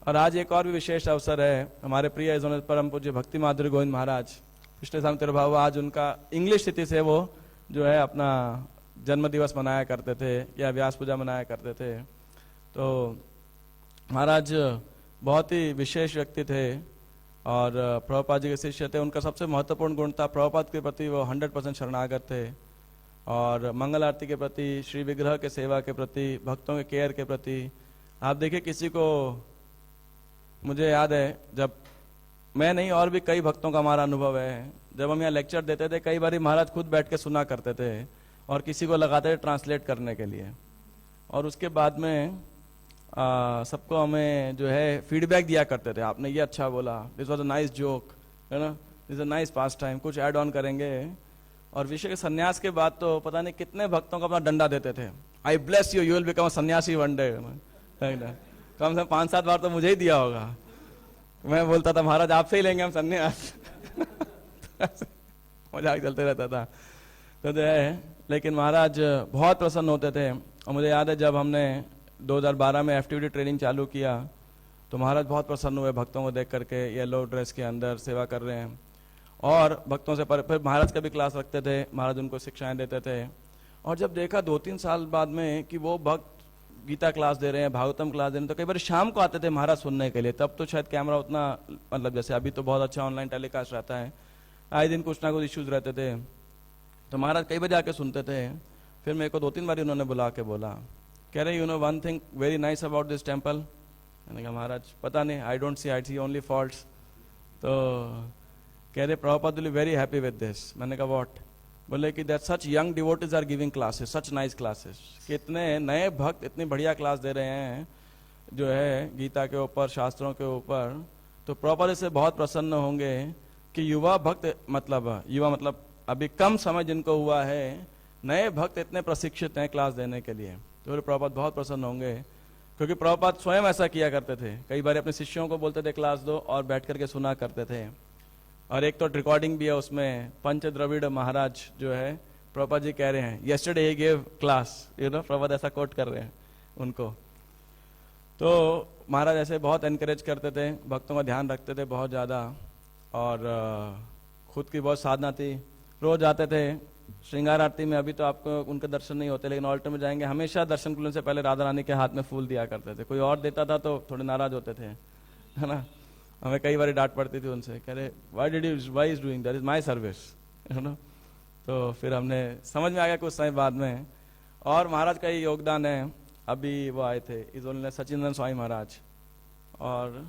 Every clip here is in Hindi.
और आज एक और भी विशेष अवसर है, हमारे प्रिय परम पूज्य भक्ति माधुरी गोविंद महाराज पिछले साल तिरुभाव, आज उनका इंग्लिश तिथि से वो जो है अपना जन्म दिवस मनाया करते थे या व्यास पूजा मनाया करते थे। तो महाराज बहुत ही विशेष व्यक्ति थे और प्रभुपाद जी के शिष्य थे। उनका सबसे महत्वपूर्ण गुण था प्रभुपाद के प्रति वो 100% शरणागत थे और मंगल आरती के प्रति, श्री विग्रह के सेवा के प्रति, भक्तों के केयर के प्रति। आप देखिए, किसी को, मुझे याद है जब मैं नहीं और भी कई भक्तों का हमारा अनुभव है, जब हम यहाँ लेक्चर देते थे कई बार महाराज खुद बैठ के सुना करते थे और किसी को लगाते थे ट्रांसलेट करने के लिए, और उसके बाद में सबको हमें जो है फीडबैक दिया करते थे, आपने ये अच्छा बोला, this was a nice joke, है ना, this a nice pass time, कुछ ऐड ऑन करेंगे। और विषय के संन्यास के बाद तो पता नहीं कितने भक्तों को अपना डंडा देते थे, आई bless you, you will become a सन्यासी वन डे। कम से कम 5-7 बार तो मुझे ही दिया होगा। मैं बोलता था महाराज आपसे ही लेंगे हम संन्यास। मजाक चलते रहता था। तो जो है, लेकिन महाराज बहुत प्रसन्न होते थे। और मुझे याद है जब हमने 2012 में एफटीडी ट्रेनिंग चालू किया तो महाराज बहुत प्रसन्न हुए भक्तों को देख करके, येलो ड्रेस के अंदर सेवा कर रहे हैं और भक्तों से फिर महाराज का भी क्लास रखते थे, महाराज उनको शिक्षाएं देते थे। और जब देखा 2-3 साल बाद में कि वो भक्त गीता क्लास दे रहे हैं, भागवतम क्लास दे रहे हैं, तो कई बार शाम को आते थे महाराज सुनने के लिए। तब तो शायद कैमरा उतना, मतलब जैसे अभी तो बहुत अच्छा ऑनलाइन टेलीकास्ट रहता है, आए दिन कुछ ना कुछ इश्यूज रहते थे, तो महाराज कई बजे आके सुनते थे। फिर मेरे को 2-3 बार उन्होंने बुला के बोला, कह रहे you know one thing very nice about this temple. मैंने कहा महाराज पता नहीं, I don't see, I see only faults. तो कह रहे Prabhupada will be very happy with this. मैंने कहा व्हाट? बोले कि that such young devotees are giving classes, such nice classes. कितने नए भक्त इतनी बढ़िया क्लास दे रहे हैं जो है गीता के ऊपर, शास्त्रों के ऊपर। तो प्रभुपाद से बहुत प्रसन्न होंगे कि युवा भक्त, मतलब युवा मतलब अभी कम समय जिनको हुआ है, नए भक्त इतने प्रशिक्षित हैं क्लास देने के लिए। तो प्रभुपाद बहुत प्रसन्न होंगे, क्योंकि प्रभुपाद स्वयं ऐसा किया करते थे। कई बार अपने शिष्यों को बोलते थे क्लास दो और बैठ करके सुना करते थे। और एक तो रिकॉर्डिंग भी है उसमें, पंच द्रविड़ महाराज जो है, प्रभुपाद जी कह रहे हैं yesterday he give class, you know, Prabhupada ऐसा कोट कर रहे हैं उनको। तो महाराज ऐसे बहुत एनकरेज करते थे, भक्तों का ध्यान रखते थे बहुत ज़्यादा, और खुद की बहुत साधना थी। रोज आते थे श्रृंगार आरती में, अभी तो आपको उनके दर्शन नहीं होते, लेकिन ऑल्टर में जाएंगे हमेशा दर्शन करने से पहले राधा रानी के हाथ में फूल दिया करते थे। कोई और देता था तो थोड़े नाराज होते थे, है ना, हमें कई बार डांट पड़ती थी उनसे, कह रहे why is doing that, is my service, है ना। तो फिर हमने समझ में आ गया कुछ समय बाद में। और महाराज का ये योगदान है, अभी वो आए थे इज ओनली सचिंदन स्वामी महाराज, और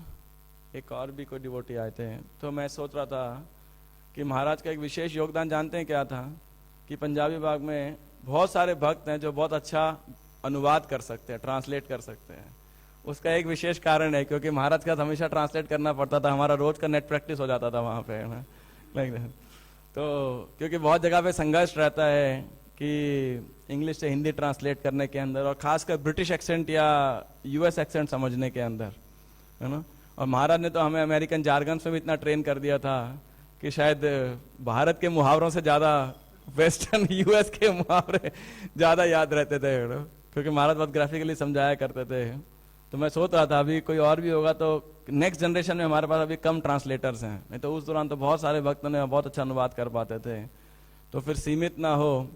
एक और भी कोई डिवोटी आए थे। तो मैं सोच रहा था कि महाराज का एक विशेष योगदान जानते हैं क्या था, कि पंजाबी भाग में बहुत सारे भक्त हैं जो बहुत अच्छा अनुवाद कर सकते हैं, ट्रांसलेट कर सकते हैं। उसका एक विशेष कारण है, क्योंकि महाराज का हमेशा ट्रांसलेट करना पड़ता था, हमारा रोज का नेट प्रैक्टिस हो जाता था वहाँ पे, तो क्योंकि बहुत जगह पे संघर्ष रहता है कि इंग्लिश से हिंदी ट्रांसलेट करने के अंदर, और खासकर ब्रिटिश एक्सेंट या यूएस एक्सेंट समझने के अंदर, है ना। और महाराज ने तो हमें अमेरिकन जार्गन्स में भी इतना ट्रेन कर दिया था कि शायद भारत के मुहावरों से ज्यादा वेस्टर्न यूएस के मुहावरे ज्यादा याद रहते थे, क्योंकि महाराज बहुत ग्राफिकली समझाया करते थे। तो मैं सोच रहा था अभी कोई और भी होगा तो नेक्स्ट जनरेशन में हमारे पास अभी कम ट्रांसलेटर्स हैं, नहीं तो उस दौरान तो बहुत सारे भक्त ने बहुत अच्छा अनुवाद कर पाते थे। तो फिर सीमित ना हो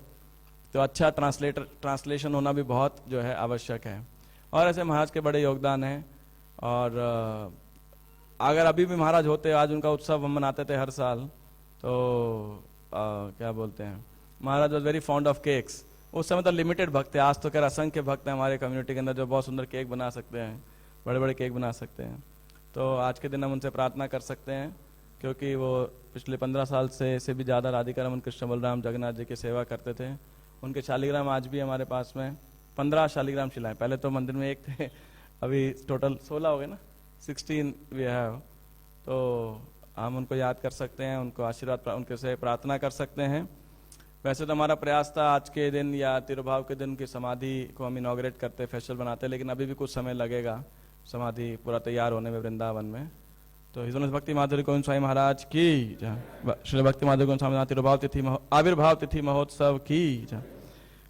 तो अच्छा ट्रांसलेशन होना भी बहुत जो है आवश्यक है। और ऐसे महाराज के बड़े योगदान हैं। और अगर अभी भी महाराज होते, आज उनका उत्सव हम मनाते थे हर साल, तो क्या बोलते हैं, Maharaj was very fond of cakes. उस समय तो लिमिटेड भक्त थे, आज तो खैर असंख्य भक्त हैं हमारे कम्युनिटी के अंदर जो बहुत सुंदर केक बना सकते हैं, बड़े बड़े केक बना सकते हैं। तो आज के दिन हम उनसे प्रार्थना कर सकते हैं, क्योंकि वो पिछले 15 साल से भी ज़्यादा राधिका रमन, कृष्ण बलराम, जगन्नाथ जी की सेवा करते थे। उनके शालिग्राम आज भी हमारे पास में 15 शालिग्राम शिलाएं, पहले तो मंदिर में एक थे, अभी टोटल 16 हो गए ना, 16 वी हैव। तो हम उनको याद कर सकते हैं, उनको आशीर्वाद उनके से प्रार्थना कर सकते हैं। वैसे तो हमारा प्रयास था आज के दिन या तिरुभाव के दिन की समाधि को हम इनॉग्रेट करते, फेस्टिवल बनाते, लेकिन अभी भी कुछ समय लगेगा समाधि पूरा तैयार होने में वृंदावन में। तो हिज ऑनर भक्ति माधुरी गोविंद स्वामी महाराज की जय, श्री भक्ति माधुरी गोविंद स्वामी तिरुभाव तिथि आविर्भाव तिथि महोत्सव की जय।